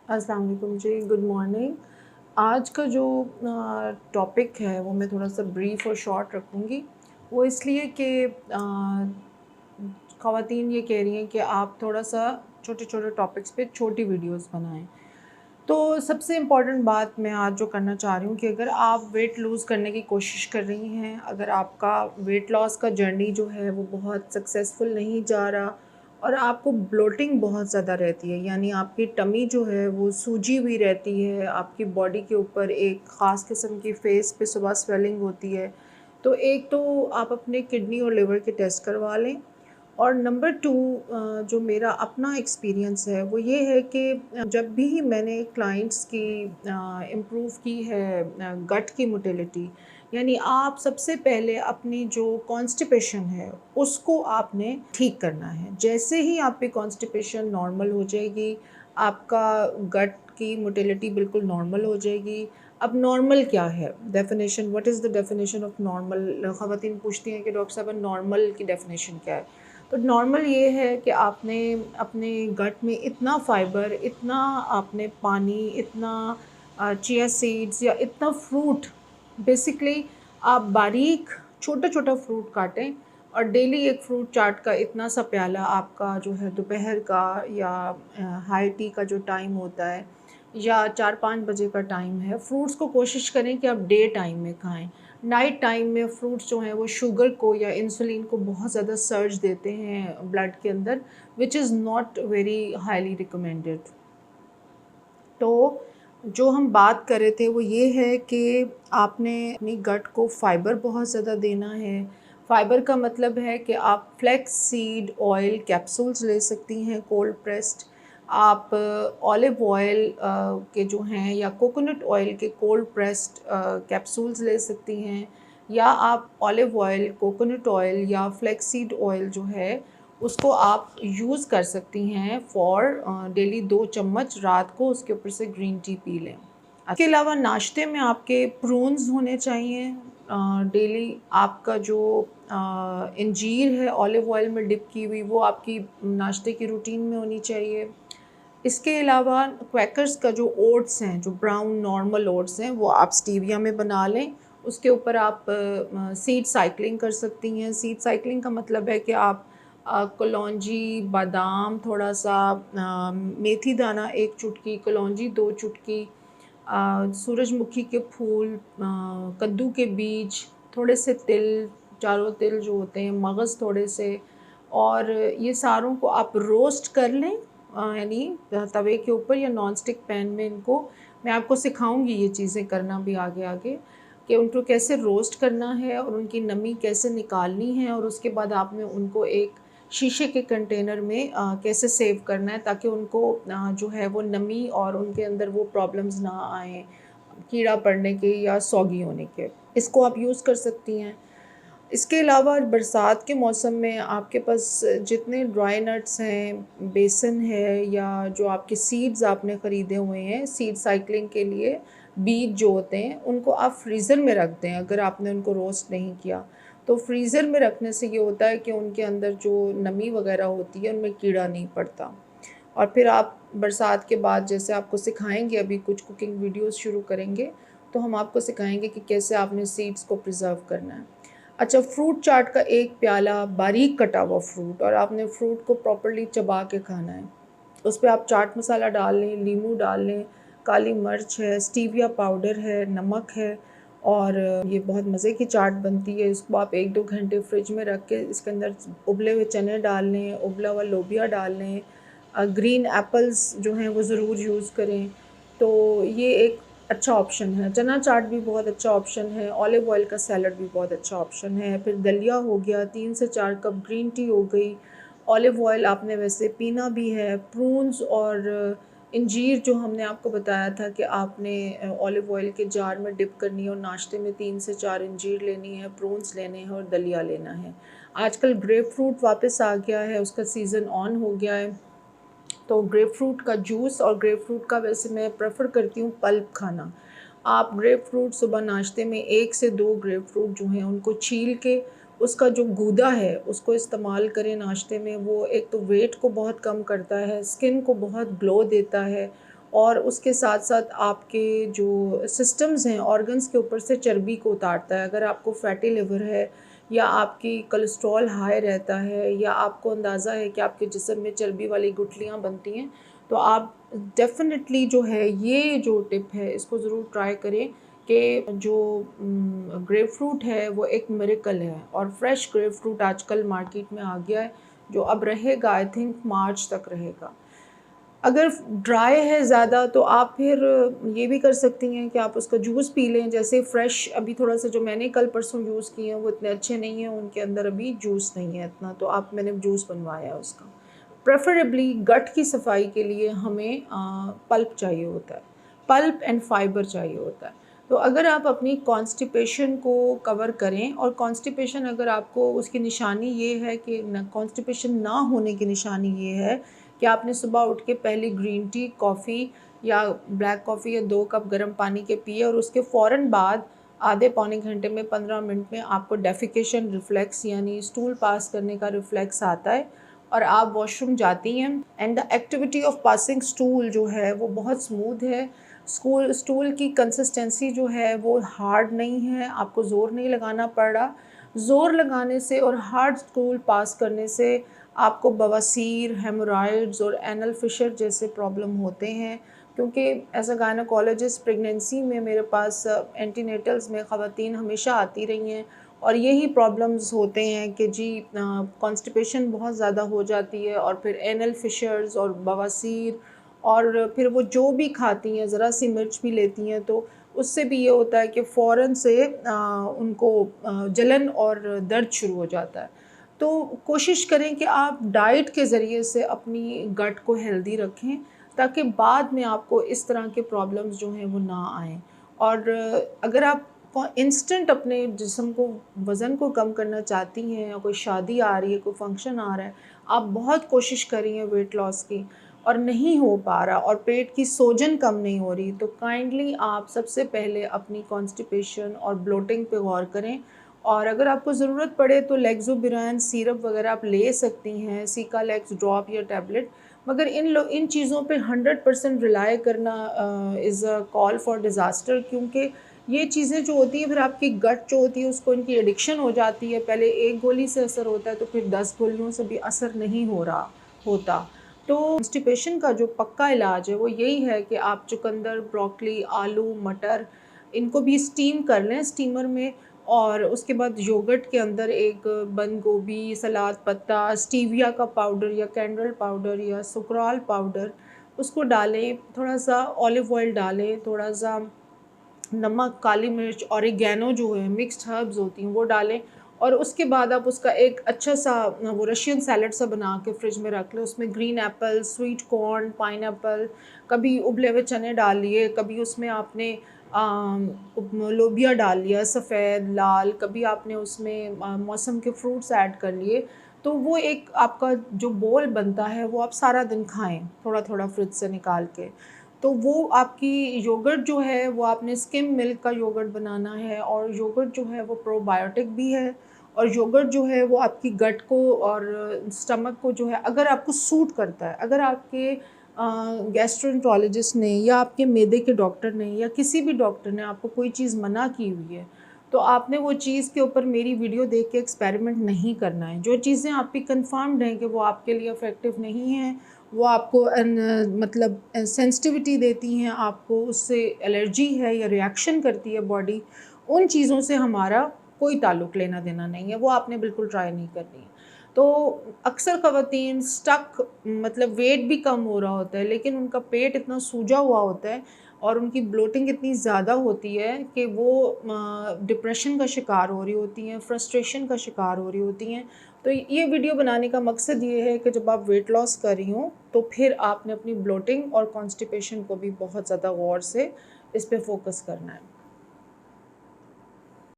अस्सलाम वालेकुम जी, good morning. आज का जो टॉपिक है वो मैं थोड़ा-सा ब्रीफ और शॉर्ट रखूँगी। वो इसलिए कि ख़वातीन ये कह रही हैं कि आप थोड़ा-सा छोटे-छोटे टॉपिक्स पे छोटी वीडियोज़ बनाएँ। तो सबसे इम्पॉर्टेंट बात मैं आज जो करना चाह रही हूँ कि अगर आप वेट लूज़ करने की कोशिश कर रही हैं, अगर आपका वेट लॉस का जर्नी जो है वो बहुत सक्सेसफुल नहीं जा रहा और आपको ब्लोटिंग बहुत ज़्यादा रहती है, यानी आपकी टमी जो है वो सूजी हुई रहती है, आपकी बॉडी के ऊपर एक ख़ास किस्म की फेस पे सुबह स्वेलिंग होती है। तो एक तो आप अपने किडनी और लिवर के टेस्ट करवा लें। और नंबर 2 जो मेरा अपना एक्सपीरियंस है वो ये है कि जब भी मैंने क्लाइंट्स की इम्प्रूव की है गट की मोटिलिटी, यानी आप सबसे पहले अपनी जो कॉन्स्टिपेशन है उसको आपने ठीक करना है। जैसे ही आपकी कॉन्स्टिपेशन नॉर्मल हो जाएगी, आपका गट की मोटिलिटी बिल्कुल नॉर्मल हो जाएगी। अब नॉर्मल क्या है? Definition, what is the definition of normal? ख़वातीन पूछती हैं कि डॉक्टर साहब नॉर्मल की डेफ़िनेशन क्या है? तो नॉर्मल ये है कि आपने अपने गट में इतना फ़ाइबर, इतना आपने पानी, इतना चिया सीड्स या इतना फ्रूट, बेसिकली आप बारीक छोटा-छोटा फ्रूट काटें और डेली एक फ्रूट चाट का इतना सा प्याला आपका जो है दोपहर का या हाई टी का जो टाइम होता है या 4-5 बजे का टाइम है, फ्रूट्स को कोशिश करें कि आप डे टाइम में खाएँ। नाइट टाइम में फ्रूट्स जो हैं वो शुगर को या इंसुलिन को बहुत ज़्यादा सर्ज देते हैं ब्लड के अंदर, which is not very highly recommended. तो जो हम बात कर रहे थे वो ये है कि आपने अपनी गट को फ़ाइबर बहुत ज़्यादा देना है। फ़ाइबर का मतलब है कि आप फ्लैक्स सीड ऑयल कैप्सूल्स ले सकती हैं कोल्ड प्रेस्ड। आप ऑलिव ऑयल के जो हैं या कोकोनट ऑयल के कोल्ड प्रेस्ड कैप्सूल्स ले सकती हैं, या आप ऑलिव ऑयल, कोकोनट ऑयल या फ्लैक्स सीड ऑयल जो है उसको आप यूज़ कर सकती हैं फॉर डेली 2 चम्मच रात को, उसके ऊपर से ग्रीन टी पी लें। इसके अलावा नाश्ते में आपके प्रून्स होने चाहिए। डेली आपका जो अंजीर है ऑलिव ऑयल में डिप की हुई, वो आपकी नाश्ते की रूटीन में होनी चाहिए। इसके अलावा क्वैकर्स का जो ओट्स हैं, जो ब्राउन नॉर्मल ओट्स हैं, वो आप स्टीविया में बना लें। उसके ऊपर आप सीड साइक्लिंग कर सकती हैं। सीड साइक्लिंग का मतलब है कि आप कलौंजी, बादाम थोड़ा-सा, मेथी दाना 1 चुटकी, कलौंजी 2 चुटकी, सूरजमुखी के फूल, कद्दू के बीज, थोड़े से तिल, चारों तिल जो होते हैं, मगज़ थोड़े से, और ये सारों को आप रोस्ट कर लें, यानी तवे के ऊपर या नॉन स्टिक पैन में इनको, मैं आपको सिखाऊँगी ये चीज़ें करना भी आगे-आगे, कि उनको कैसे रोस्ट करना है और उनकी नमी कैसे निकालनी है, और उसके बाद आपने उनको एक शीशे के कंटेनर में कैसे सेव करना है ताकि उनको जो है वो नमी और उनके अंदर वो प्रॉब्लम्स ना आएँ, कीड़ा पड़ने के या सौगी होने के। इसको आप यूज़ कर सकती हैं। इसके अलावा बरसात के मौसम में आपके पास जितने ड्राई नट्स हैं, बेसन है, या जो आपके सीड्स आपने ख़रीदे हुए हैं सीड साइक्लिंग के लिए, बीज जो होते हैं उनको आप फ्रीज़र में रख दें। अगर आपने उनको रोस्ट नहीं किया तो फ्रीज़र में रखने से ये होता है कि उनके अंदर जो नमी वग़ैरह होती है उनमें कीड़ा नहीं पड़ता। और फिर आप बरसात के बाद जैसे आपको सिखाएँगे, अभी कुछ कुकिंग वीडियोज़ शुरू करेंगे, तो हम आपको सिखाएँगे कि कैसे आपने सीड्स को प्रिज़र्व करना है। अच्छा, फ्रूट चाट का एक प्याला बारीक कटा हुआ फ्रूट, और आपने फ्रूट को प्रॉपर्ली चबा के खाना है। उस पे आप चाट मसाला डाल लें, नींबू डाल लें, काली मिर्च है, स्टीविया पाउडर है, नमक है, और ये बहुत मज़े की चाट बनती है। इसको आप 1-2 घंटे फ्रिज में रख के इसके अंदर उबले हुए चने डाल लें, उबला हुआ लोबिया डाल लें, ग्रीन एप्पल्स जो हैं वो ज़रूर यूज़ करें। तो ये एक अच्छा ऑप्शन है। चना चाट भी बहुत अच्छा ऑप्शन है, ऑलिव ऑयल का सैलड भी बहुत अच्छा ऑप्शन है। फिर दलिया हो गया, 3 से 4 कप ग्रीन टी हो गई, ऑलिव ऑयल आपने वैसे पीना भी है, प्रून्स और अंजीर जो हमने आपको बताया था कि आपने ऑलिव ऑयल के जार में डिप करनी है और नाश्ते में 3 से 4 अंजीर लेनी है, प्रून्स लेने हैं और दलिया लेना है। आजकल ग्रेप फ्रूट वापस आ गया है, उसका सीज़न ऑन हो गया है। तो ग्रेपफ्रूट का जूस, और ग्रेपफ्रूट का वैसे मैं प्रेफ़र करती हूँ पल्प खाना। आप ग्रेपफ्रूट सुबह नाश्ते में 1 से 2 ग्रेपफ्रूट जो हैं उनको छील के उसका जो गूदा है उसको इस्तेमाल करें नाश्ते में। वो एक तो वेट को बहुत कम करता है, स्किन को बहुत ग्लो देता है, और उसके साथ साथ आपके जो सिस्टम्स हैं, ऑर्गन्स के ऊपर से चर्बी को उतारता है। अगर आपको फैटी लिवर है या आपकी कोलेस्ट्रॉल हाई रहता है या आपको अंदाज़ा है कि आपके जिस्म में चर्बी वाली गुठलियाँ बनती हैं, तो आप डेफ़िनेटली जो है ये जो टिप है इसको ज़रूर ट्राई करें कि जो ग्रेप फ्रूट है वो एक मिरेकल है। और फ्रेश ग्रेप फ्रूट आजकल मार्केट में आ गया है, जो अब रहेगा, आई थिंक मार्च तक रहेगा। अगर ड्राई है ज़्यादा तो आप फिर ये भी कर सकती हैं कि आप उसका जूस पी लें। जैसे फ्रेश अभी थोड़ा-सा जो मैंने कल परसों यूज़ किए हैं वो इतने अच्छे नहीं हैं, उनके अंदर अभी जूस नहीं है इतना, तो आप मैंने जूस बनवाया है उसका। प्रेफ़रेबली गट की सफाई के लिए हमें पल्प चाहिए होता है, पल्प एंड फाइबर चाहिए होता है। तो अगर आप अपनी कॉन्स्टिपेशन को कवर करें, और कॉन्स्टिपेशन अगर आपको उसकी निशानी ये है कि कॉन्स्टिपेशन ना होने की निशानी ये है कि आपने सुबह उठ के पहले ग्रीन टी, कॉफ़ी या ब्लैक कॉफ़ी या 2 कप गर्म पानी के पिए और उसके फ़ौरन बाद आधे पौने घंटे में 15 मिनट में आपको डेफिकेशन रिफ्लेक्स यानी स्टूल पास करने का रिफ्लेक्स आता है और आप वॉशरूम जाती हैं, and the activity of passing stool जो है वो बहुत स्मूथ है। स्टूल की कंसिस्टेंसी जो है वो हार्ड नहीं है, आपको ज़ोर नहीं लगाना पड़ रहा। ज़ोर लगाने से और हार्ड स्टूल पास करने से आपको बवासीर, हेमोरॉइड्स और एनल फिशर जैसे प्रॉब्लम होते हैं। क्योंकि एज़ अ गायनेकोलॉजिस्ट प्रेगनेंसी में मेरे पास एंटीनेटल्स में ख़वातीन हमेशा आती रही हैं और यही प्रॉब्लम्स होते हैं कि जी कॉन्स्टिपेशन बहुत ज़्यादा हो जाती है और फिर एनल फिशर्स और बवासीर, और फिर वो जो भी खाती हैं, ज़रा सी मिर्च भी लेती हैं तो उससे भी ये होता है कि फ़ौरन से उनको जलन और दर्द शुरू हो जाता है। तो कोशिश करें कि आप डाइट के ज़रिए से अपनी गट को हेल्दी रखें ताकि बाद में आपको इस तरह के प्रॉब्लम्स जो हैं वो ना आएँ। और अगर आप इंस्टेंट अपने जिस्म को, वज़न को कम करना चाहती हैं, या कोई शादी आ रही है, कोई फंक्शन आ रहा है, आप बहुत कोशिश कर रही हैं वेट लॉस की और नहीं हो पा रहा और पेट की सोजन कम नहीं हो रही, तो काइंडली आप सबसे पहले अपनी कॉन्स्टिपेशन और ब्लोटिंग पे गौर करें। और अगर आपको ज़रूरत पड़े तो लेग्ज़ोबिरान सिरप वगैरह आप ले सकती हैं, सिकालेक्स ड्रॉप या टैबलेट। मगर इन चीज़ों पे 100% रिलाय करना is a call for disaster, क्योंकि ये चीज़ें जो होती हैं फिर आपकी गट जो होती है उसको इनकी एडिक्शन हो जाती है। पहले 1 गोली से असर होता है तो फिर 10 गोलियों से भी असर नहीं हो रहा होता। तो कॉन्स्टिपेशन का जो पक्का इलाज है वो यही है कि आप चुकंदर, ब्रोकली, आलू, मटर इनको भी स्टीम कर लें स्टीमर में, और उसके बाद योगर्ट के अंदर एक बंद गोभी, सलाद पत्ता, स्टीविया का पाउडर या कैंडल पाउडर या सुक्राल पाउडर उसको डालें, थोड़ा-सा ऑलिव ऑयल डालें, थोड़ा-सा नमक, काली मिर्च, ऑरिगैनो जो है मिक्स्ड हर्ब्स होती हैं वो डालें, और उसके बाद आप उसका एक अच्छा-सा वो रशियन सैलेड सा बना के फ्रिज में रख लें। उसमें green Apple, sweet corn, pineapple, कभी उबले हुए चने डाल लिए, कभी उसमें आपने लोबिया डाल लिया सफ़ेद, लाल, कभी आपने उसमें मौसम के फ्रूट्स ऐड कर लिए। तो वो एक आपका जो बोल बनता है वो आप सारा दिन खाएँ, थोड़ा-थोड़ा फ्रिज से निकाल के। तो वो आपकी योगर्ट जो है वो आपने स्किम मिल्क का योगर्ट बनाना है, और योगर्ट जो है वो प्रोबायोटिक भी है, और योगर्ट जो है वो आपकी गट को और स्टमक को जो है, अगर आपको सूट करता है, अगर आपके गैस्ट्रोएंटरोलॉजिस्ट ने या आपके मैदे के डॉक्टर ने या किसी भी डॉक्टर ने आपको कोई चीज़ मना की हुई है, तो आपने वो चीज़ के ऊपर मेरी वीडियो देख के एक्सपेरिमेंट नहीं करना है। जो चीज़ें आपकी कन्फर्म्ड हैं कि वो आपके लिए इफ़ेक्टिव नहीं हैं, वो आपको मतलब सेंसिटिविटी देती हैं, आपको उससे एलर्जी है या रिएक्शन करती है बॉडी, उन चीज़ों से हमारा कोई ताल्लुक़ लेना देना नहीं है, वो आपने बिल्कुल ट्राई नहीं करनी है। तो अक्सर ख़वातीन स्टक, मतलब वेट भी कम हो रहा होता है लेकिन उनका पेट इतना सूजा हुआ होता है और उनकी ब्लोटिंग इतनी ज़्यादा होती है कि वो डिप्रेशन का शिकार हो रही होती हैं, फ्रस्ट्रेशन का शिकार हो रही होती हैं। तो ये वीडियो बनाने का मकसद ये है कि जब आप वेट लॉस कर रही हों तो फिर आपने अपनी ब्लोटिंग और कॉन्स्टिपेशन को भी बहुत ज़्यादा गौर से इस पे फ़ोकस करना है।